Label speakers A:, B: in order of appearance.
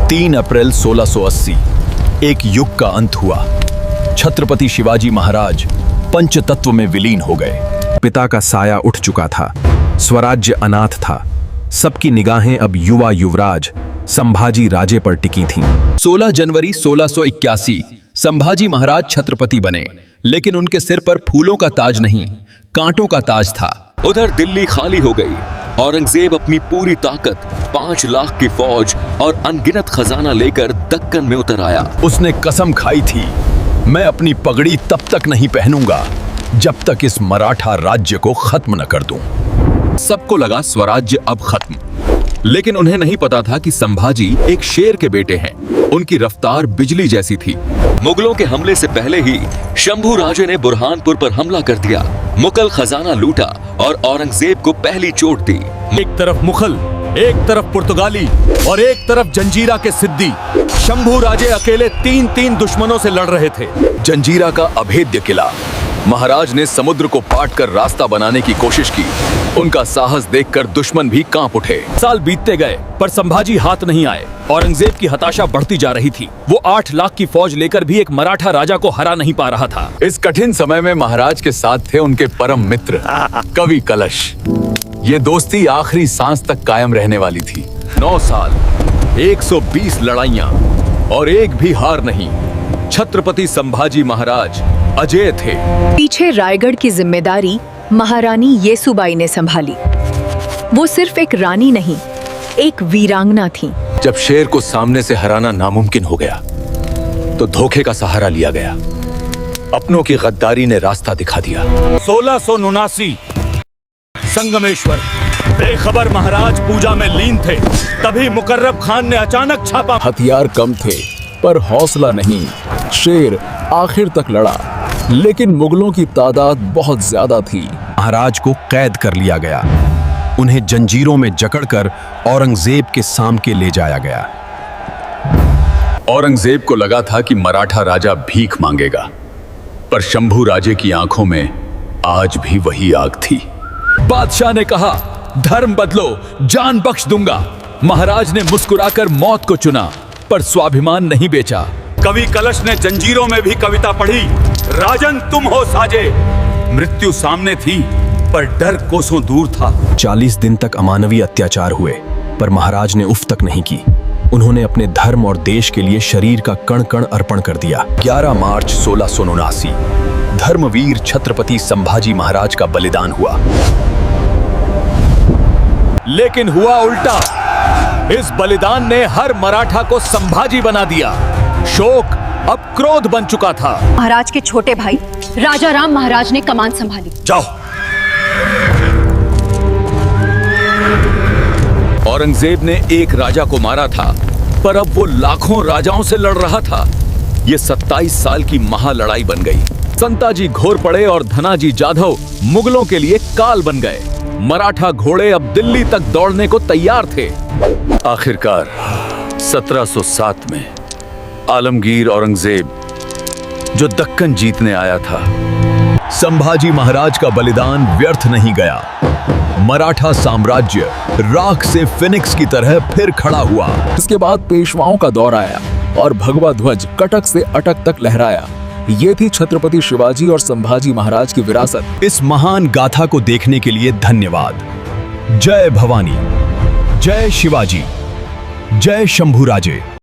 A: 3 अप्रैल 1680 एक युग का अंत हुआ। छत्रपति शिवाजी महाराज पंचतत्व में विलीन हो गए।
B: पिता का साया उठ चुका था, स्वराज्य अनाथ था। सबकी निगाहें अब युवा युवराज संभाजी राजे पर टिकी थीं।
A: 16 जनवरी 1681 संभाजी महाराज छत्रपति बने, लेकिन उनके सिर पर फूलों का ताज नहीं, कांटों का ताज था।
C: उधर दिल्ली खाली हो गई। औरंगजेब अपनी पूरी ताकत, 5 लाख की फौज और अनगिनत खजाना लेकर दक्कन में उतर आया।
A: उसने कसम खाई थी, मैं अपनी पगड़ी तब तक नहीं पहनूंगा जब तक इस मराठा राज्य को खत्म न कर दूं।
C: सबको लगा स्वराज्य अब खत्म, लेकिन उन्हें नहीं पता था कि संभाजी एक शेर के बेटे हैं। उनकी रफ्तार बिजली जैसी थी। मुगलों के हमले से पहले ही शंभू राजे ने बुरहानपुर पर हमला कर दिया, मुगल खजाना लूटा और औरंगजेब को पहली चोट दी।
D: एक तरफ मुगल, एक तरफ पुर्तगाली और एक तरफ जंजीरा के सिद्दी। शंभू राजे अकेले 3-3 दुश्मनों से लड़ रहे थे।
A: जंजीरा का अभेद्य किला। महाराज ने समुद्र को पाट कर रास्ता बनाने की कोशिश की। उनका साहस देखकर दुश्मन भी कांप उठे।
D: साल बीतते गए पर संभाजी हाथ नहीं आए। औरंगजेब की हताशा बढ़ती जा रही थी। वो 8 लाख की फौज लेकर भी एक मराठा राजा को हरा नहीं पा रहा था।
A: इस कठिन समय में महाराज के साथ थे उनके परम मित्र कवि कलश। ये दोस्ती आखिरी सांस तक कायम रहने वाली थी। 9 साल, 120 लड़ाइयां और एक भी हार नहीं। छत्रपति संभाजी महाराज अजेय थे।
E: पीछे रायगढ़ की जिम्मेदारी महारानी येसुबाई ने संभाली। वो सिर्फ एक रानी नहीं, एक वीरांगना थी।
A: जब शेर को सामने से हराना नामुमकिन हो गया, तो धोखे का सहारा लिया गया। अपनों की गद्दारी ने रास्ता दिखा दिया।
D: 1679 संगमेश्वर, बेखबर महाराज पूजा में लीन थे। तभी मुकर्रब खान ने अचानक छापा।
A: हथियार कम थे पर हौसला नहीं। शेर आखिर तक लड़ा, लेकिन मुगलों की तादाद बहुत ज्यादा थी।
B: महाराज को कैद कर लिया गया। उन्हें जंजीरों में जकड़कर औरंगजेब के सामने ले जाया गया।
A: औरंगजेब को लगा था कि मराठा राजा भीख मांगेगा, पर शंभू राजे की आंखों में आज भी वही आग थी।
D: बादशाह ने कहा, धर्म बदलो, जान बख्श दूंगा। महाराज ने मुस्कुराकर मौत को चुना, पर स्वाभिमान नहीं बेचा। कवि कलश ने जंजीरों में भी कविता पढ़ी, राजन तुम हो साजे। मृत्यु सामने थी, पर डर कोसों दूर था।
B: 40 दिन तक अमानवीय अत्याचार हुए, पर महाराज ने उफ तक नहीं की। उन्होंने अपने धर्म और देश के लिए शरीर का कण कण अर्पण कर दिया।
A: 11 मार्च 1679 धर्मवीर छत्रपति संभाजी महाराज का बलिदान हुआ।
D: लेकिन हुआ उल्टा। इस बलिदान ने हर मराठा को संभाजी बना दिया। शोक अब क्रोध बन चुका था।
F: महाराज के छोटे भाई राजा राम महाराज ने कमान संभाली।
D: जाओ।
C: औरंगजेब ने एक राजा को मारा था, पर अब वो लाखों राजाओं से लड़ रहा था। ये 27 साल की महालड़ाई बन गई।
D: संताजी घोर पड़े और धनाजी जाधव मुगलों के लिए काल बन गए। मराठा घोड़े अब दिल्ली तक दौड़ने को तैयार थे।
A: आखिरकार 1707 में आलमगीर औरंगजेब जो दक्कन जीतने आया था। संभाजी महाराज का बलिदान व्यर्थ नहीं गया। मराठा साम्राज्य राख से फिनिक्स की तरह फिर खड़ा हुआ।
G: इसके बाद पेशवाओं का दौर आया और भगवा ध्वज कटक से अटक तक लहराया। ये थी छत्रपति शिवाजी और संभाजी महाराज की विरासत।
A: इस महान गाथा को देखने के लिए धन्यवाद। जय भवानी, जय शिवाजी, जय शंभू राजे।